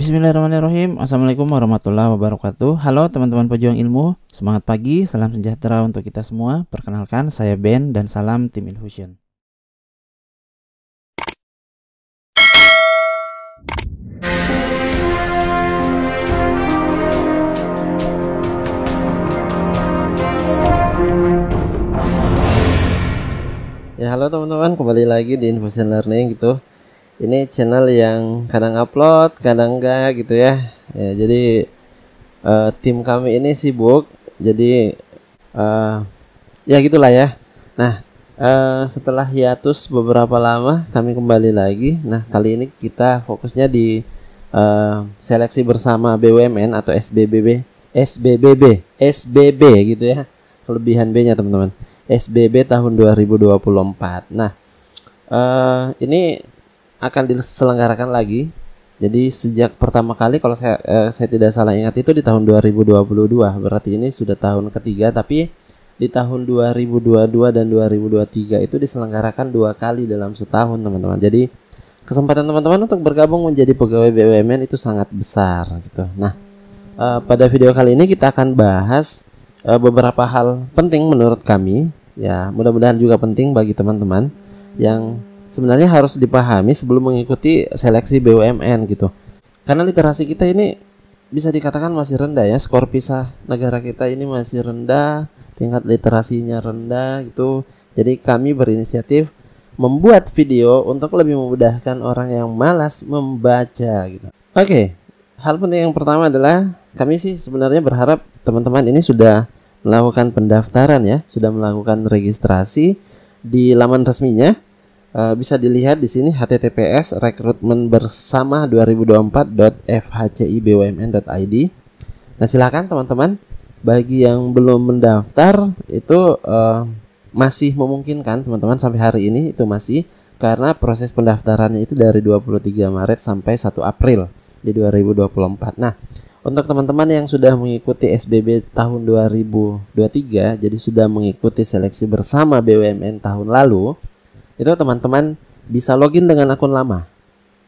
Bismillahirrahmanirrahim. Assalamualaikum warahmatullahi wabarakatuh. Halo teman-teman pejuang ilmu, semangat pagi, salam sejahtera untuk kita semua. Perkenalkan, saya Ben dan salam tim Infusion. Ya, halo teman-teman, kembali lagi di Infusion Learning gitu. Ini channel yang kadang upload, kadang enggak gitu ya. Jadi tim kami ini sibuk, jadi ya gitulah ya. Nah, setelah hiatus beberapa lama, kami kembali lagi. Nah, kali ini kita fokusnya di seleksi bersama BUMN atau SBB gitu ya. Kelebihan B-nya teman-teman. SBB tahun 2024. Nah, ini akan diselenggarakan lagi. Jadi sejak pertama kali kalau saya tidak salah ingat itu di tahun 2022. Berarti ini sudah tahun ketiga, tapi di tahun 2022 dan 2023 itu diselenggarakan 2 kali dalam setahun, teman-teman. Jadi kesempatan teman-teman untuk bergabung menjadi pegawai BUMN itu sangat besar gitu. Nah, pada video kali ini kita akan bahas beberapa hal penting menurut kami. Ya, mudah-mudahan juga penting bagi teman-teman yang sebenarnya harus dipahami sebelum mengikuti seleksi BUMN gitu. Karena literasi kita ini bisa dikatakan masih rendah ya. Skor PISA negara kita ini masih rendah, tingkat literasinya rendah gitu. Jadi kami berinisiatif membuat video untuk lebih memudahkan orang yang malas membaca gitu. Oke, hal penting yang pertama adalah kami sih sebenarnya berharap teman-teman ini sudah melakukan pendaftaran ya, sudah melakukan registrasi di laman resminya. Bisa dilihat di sini https rekrutmen-bersama2024.fhcibumn.id. Nah, silakan teman-teman, bagi yang belum mendaftar itu masih memungkinkan teman-teman sampai hari ini itu masih, karena proses pendaftarannya itu dari 23 Maret sampai 1 April di 2024. Nah, untuk teman-teman yang sudah mengikuti SBB tahun 2023, jadi sudah mengikuti seleksi bersama BUMN tahun lalu, itu teman-teman bisa login dengan akun lama.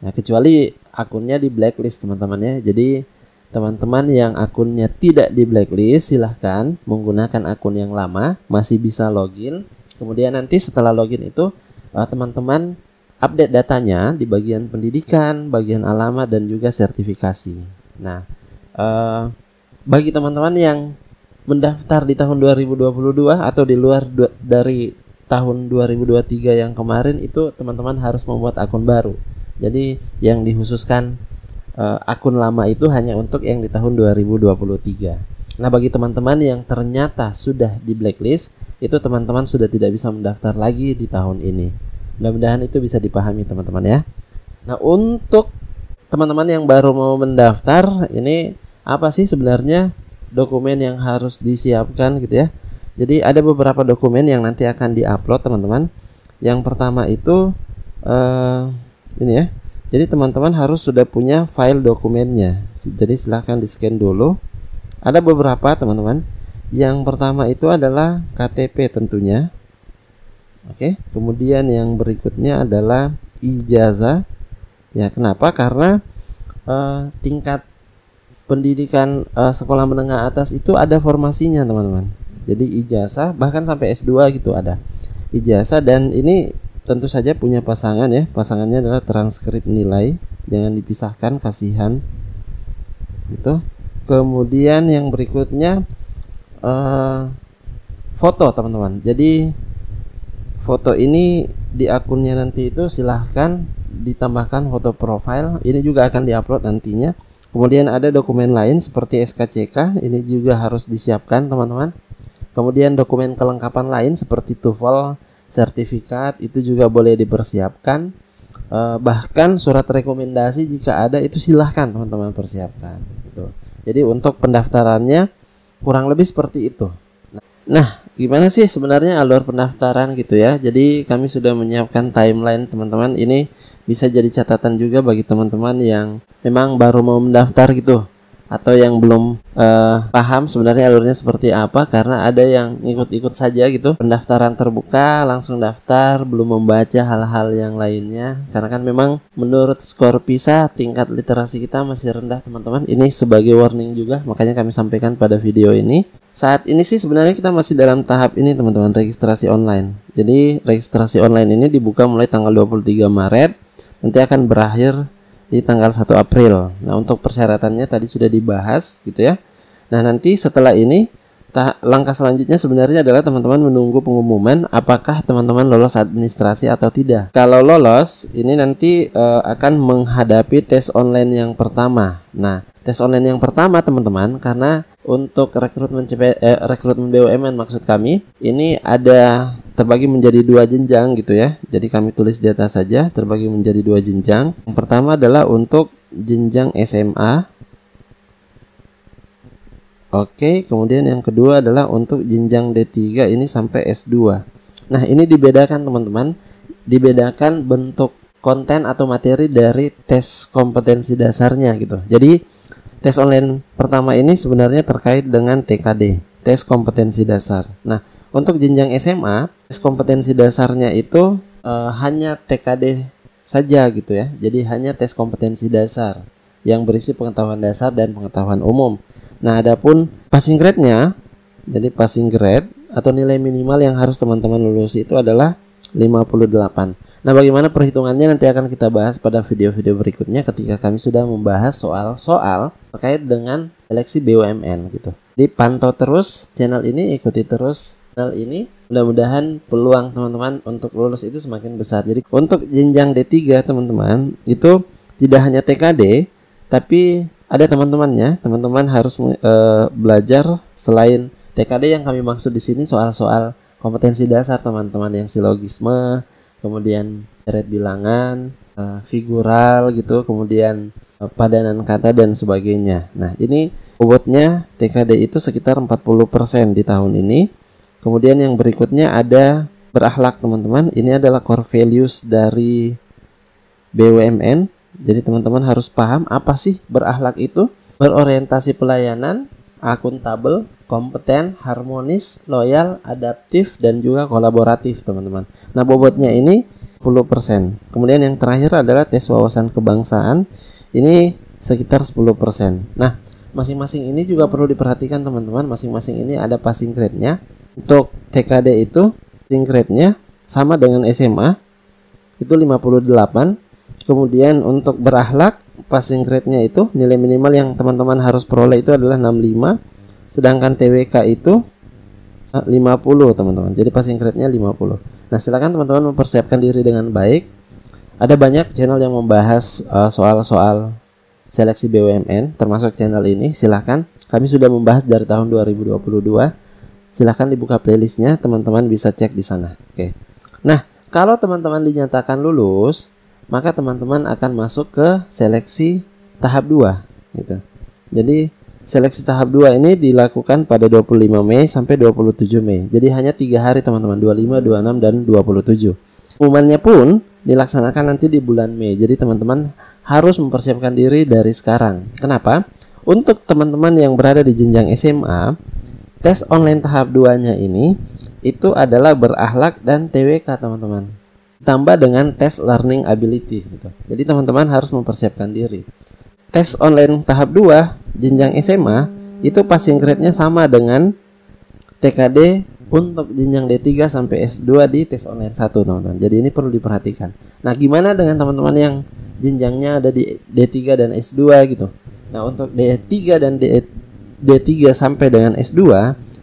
Nah, kecuali akunnya di blacklist teman-teman ya. Jadi teman-teman yang akunnya tidak di blacklist silahkan menggunakan akun yang lama, masih bisa login. Kemudian nanti setelah login itu teman-teman update datanya di bagian pendidikan, bagian alamat dan juga sertifikasi. Nah, bagi teman-teman yang mendaftar di tahun 2022 atau di luar dari tahun 2023 yang kemarin, itu teman-teman harus membuat akun baru. Jadi yang dikhususkan akun lama itu hanya untuk yang di tahun 2023. Nah, bagi teman-teman yang ternyata sudah di blacklist, itu teman-teman sudah tidak bisa mendaftar lagi di tahun ini. Mudah-mudahan itu bisa dipahami teman-teman ya. Nah, untuk teman-teman yang baru mau mendaftar, ini apa sih sebenarnya dokumen yang harus disiapkan gitu ya. Jadi ada beberapa dokumen yang nanti akan diupload teman-teman. Yang pertama itu ini ya. Jadi teman-teman harus sudah punya file dokumennya. Jadi silahkan di scan dulu. Ada beberapa teman-teman. Yang pertama itu adalah KTP tentunya. Oke. Kemudian yang berikutnya adalah ijazah. Ya, kenapa? Karena tingkat pendidikan sekolah menengah atas itu ada formasinya teman-teman. Jadi ijazah bahkan sampai S2 gitu ada ijazah, dan ini tentu saja punya pasangan ya. Pasangannya adalah transkrip nilai, jangan dipisahkan, kasihan gitu. Kemudian yang berikutnya foto teman-teman. Jadi foto ini di akunnya nanti itu silahkan ditambahkan foto profile. Ini juga akan diupload nantinya. Kemudian ada dokumen lain seperti SKCK, ini juga harus disiapkan teman-teman. Kemudian dokumen kelengkapan lain seperti TOEFL, sertifikat itu juga boleh dipersiapkan. Bahkan surat rekomendasi jika ada itu silahkan teman-teman persiapkan gitu. Jadi untuk pendaftarannya kurang lebih seperti itu. Nah, gimana sih sebenarnya alur pendaftaran gitu ya. Jadi kami sudah menyiapkan timeline teman-teman. Ini bisa jadi catatan juga bagi teman-teman yang memang baru mau mendaftar gitu, atau yang belum paham sebenarnya alurnya seperti apa, karena ada yang ikut-ikut saja gitu, pendaftaran terbuka langsung daftar, belum membaca hal-hal yang lainnya, karena kan memang menurut skor PISA tingkat literasi kita masih rendah teman-teman. Ini sebagai warning juga, makanya kami sampaikan pada video ini. Saat ini sih sebenarnya kita masih dalam tahap ini teman-teman, registrasi online. Jadi registrasi online ini dibuka mulai tanggal 23 Maret, nanti akan berakhir di tanggal 1 April. Nah, untuk persyaratannya tadi sudah dibahas gitu ya. Nah, nanti setelah ini langkah selanjutnya sebenarnya adalah teman-teman menunggu pengumuman apakah teman-teman lolos administrasi atau tidak. Kalau lolos, ini nanti akan menghadapi tes online yang pertama. Nah, tes online yang pertama teman-teman, karena untuk rekrutmen BUMN maksud kami, ini ada terbagi menjadi 2 jenjang gitu ya. Jadi kami tulis di atas saja, terbagi menjadi 2 jenjang. Yang pertama adalah untuk jenjang SMA. Oke, kemudian yang kedua adalah untuk jenjang D3 ini sampai S2. Nah, ini dibedakan teman-teman. Dibedakan bentuk konten atau materi dari tes kompetensi dasarnya gitu. Jadi tes online pertama ini sebenarnya terkait dengan TKD, tes kompetensi dasar. Nah, untuk jenjang SMA, tes kompetensi dasarnya itu hanya TKD saja gitu ya. Jadi hanya tes kompetensi dasar yang berisi pengetahuan dasar dan pengetahuan umum. Nah, adapun passing grade-nya, jadi passing grade atau nilai minimal yang harus teman-teman lulus itu adalah 58. Nah, bagaimana perhitungannya nanti akan kita bahas pada video-video berikutnya ketika kami sudah membahas soal-soal terkait dengan seleksi BUMN gitu. Jadi pantau terus channel ini, ikuti terus channel ini. Mudah-mudahan peluang teman-teman untuk lulus itu semakin besar. Jadi untuk jenjang D3 teman-teman itu tidak hanya TKD, tapi ada teman-temannya. Teman-teman harus belajar selain TKD yang kami maksud di sini soal-soal kompetensi dasar teman-teman, yang silogisme, kemudian deret bilangan, figural gitu, kemudian padanan kata dan sebagainya. Nah, ini bobotnya TKD itu sekitar 40% di tahun ini. Kemudian yang berikutnya ada berakhlak teman-teman. Ini adalah core values dari BUMN. Jadi teman-teman harus paham apa sih berakhlak itu. Berorientasi pelayanan, akuntabel, kompeten, harmonis, loyal, adaptif, dan juga kolaboratif teman-teman. Nah, bobotnya ini 10%. Kemudian yang terakhir adalah tes wawasan kebangsaan. Ini sekitar 10%. Nah, masing-masing ini juga perlu diperhatikan teman-teman. Masing-masing ini ada passing grade-nya. Untuk TKD itu passing grade-nya sama dengan SMA, itu 58. Kemudian untuk berakhlak, passing grade-nya itu nilai minimal yang teman-teman harus peroleh itu adalah 65. Sedangkan TWK itu 50 teman-teman. Jadi passing grade-nya 50. Nah, silakan teman-teman mempersiapkan diri dengan baik. Ada banyak channel yang membahas soal-soal seleksi BUMN, termasuk channel ini. Silakan. Kami sudah membahas dari tahun 2022. Silakan dibuka playlistnya, teman-teman bisa cek di sana. Oke. Nah, kalau teman-teman dinyatakan lulus, maka teman-teman akan masuk ke seleksi tahap 2 gitu. Jadi seleksi tahap 2 ini dilakukan pada 25 Mei sampai 27 Mei. Jadi hanya 3 hari teman-teman, 25, 26 dan 27. Pengumumannya pun dilaksanakan nanti di bulan Mei. Jadi teman-teman harus mempersiapkan diri dari sekarang. Kenapa? Untuk teman-teman yang berada di jenjang SMA, tes online tahap 2-nya ini itu adalah berakhlak dan TWK teman-teman, tambah dengan tes learning ability gitu. Jadi teman-teman harus mempersiapkan diri. Tes online tahap 2 jenjang SMA itu passing grade-nya sama dengan TKD untuk jenjang D3 sampai S2 di tes online 1 teman-teman. Jadi ini perlu diperhatikan. Nah, gimana dengan teman-teman yang jenjangnya ada di D3 dan S2 gitu. Nah, untuk D3 dan D3 sampai dengan S2,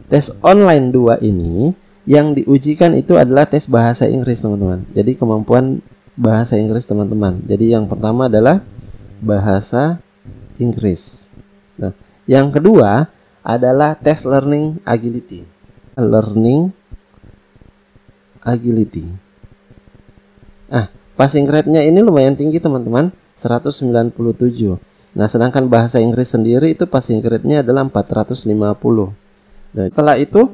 tes online 2 ini yang diujikan itu adalah tes bahasa Inggris teman-teman. Jadi kemampuan bahasa Inggris teman-teman. Jadi yang pertama adalah bahasa Inggris. Nah, yang kedua adalah tes learning agility. Learning agility. Passing grade-nya ini lumayan tinggi teman-teman, 197. Nah, sedangkan bahasa Inggris sendiri itu passing grade-nya adalah 450. Nah, setelah itu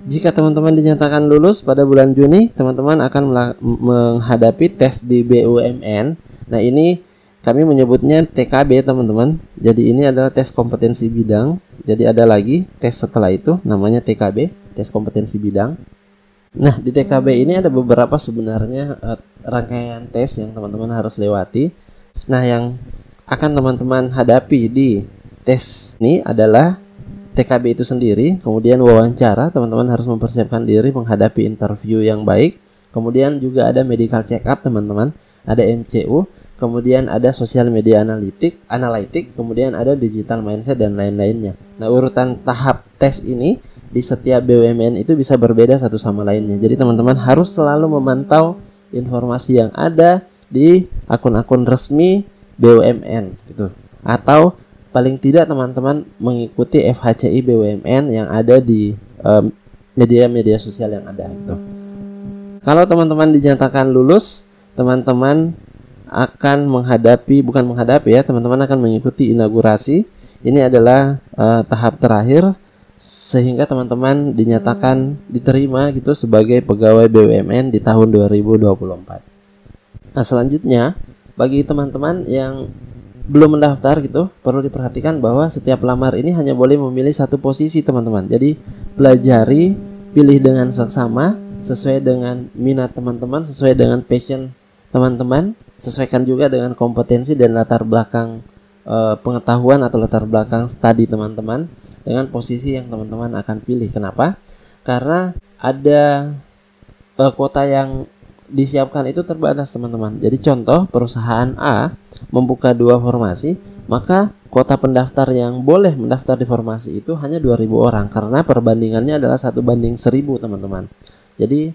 jika teman-teman dinyatakan lulus pada bulan Juni, teman-teman akan menghadapi tes di BUMN. Nah, ini kami menyebutnya TKB teman-teman. Jadi ini adalah tes kompetensi bidang. Jadi ada lagi tes setelah itu namanya TKB, tes kompetensi bidang. Nah, di TKB ini ada beberapa sebenarnya rangkaian tes yang teman-teman harus lewati. Nah, yang akan teman-teman hadapi di tes ini adalah TKB itu sendiri, kemudian wawancara, teman-teman harus mempersiapkan diri menghadapi interview yang baik. Kemudian juga ada medical check up teman-teman, ada MCU, kemudian ada sosial media analitik, kemudian ada digital mindset dan lain-lainnya. Nah, urutan tahap tes ini di setiap BUMN itu bisa berbeda satu sama lainnya. Jadi teman-teman harus selalu memantau informasi yang ada di akun-akun resmi BUMN gitu. Atau paling tidak teman-teman mengikuti FHCI BUMN yang ada di media-media sosial yang ada gitu. Kalau teman-teman dinyatakan lulus, teman-teman akan teman-teman akan mengikuti inaugurasi. Ini adalah tahap terakhir sehingga teman-teman dinyatakan diterima gitu sebagai pegawai BUMN di tahun 2024. Nah, selanjutnya bagi teman-teman yang belum mendaftar gitu, perlu diperhatikan bahwa setiap lamar ini hanya boleh memilih satu posisi teman-teman. Jadi pelajari, pilih dengan seksama, sesuai dengan minat teman-teman, sesuai dengan passion teman-teman, sesuaikan juga dengan kompetensi dan latar belakang pengetahuan atau latar belakang studi teman-teman dengan posisi yang teman-teman akan pilih. Kenapa? Karena ada kuota yang disiapkan itu terbatas teman-teman. Jadi contoh, perusahaan A membuka 2 formasi, maka kuota pendaftar yang boleh mendaftar di formasi itu hanya 2.000 orang karena perbandingannya adalah 1:1000 teman-teman. Jadi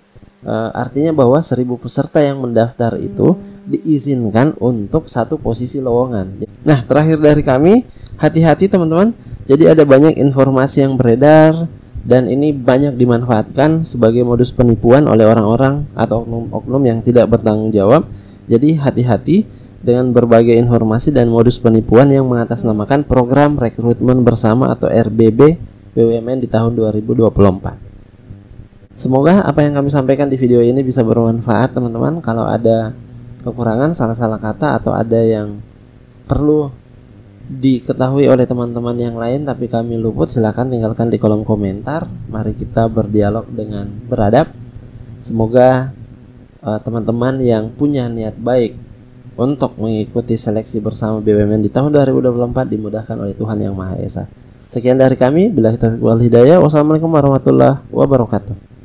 artinya bahwa 1.000 peserta yang mendaftar itu diizinkan untuk satu posisi lowongan. Nah, terakhir dari kami, hati-hati teman-teman. Jadi ada banyak informasi yang beredar dan ini banyak dimanfaatkan sebagai modus penipuan oleh orang-orang atau oknum-oknum yang tidak bertanggung jawab. Jadi hati-hati dengan berbagai informasi dan modus penipuan yang mengatasnamakan program rekrutmen bersama atau RBB BUMN di tahun 2024. Semoga apa yang kami sampaikan di video ini bisa bermanfaat teman-teman. Kalau ada kekurangan, salah-salah kata atau ada yang perlu diketahui oleh teman-teman yang lain tapi kami luput, silahkan tinggalkan di kolom komentar. Mari kita berdialog dengan beradab. Semoga teman-teman yang punya niat baik untuk mengikuti seleksi bersama BUMN di tahun 2024 dimudahkan oleh Tuhan Yang Maha Esa. Sekian dari kami, billahi taufiq wal hidayah. Wassalamualaikum warahmatullahi wabarakatuh.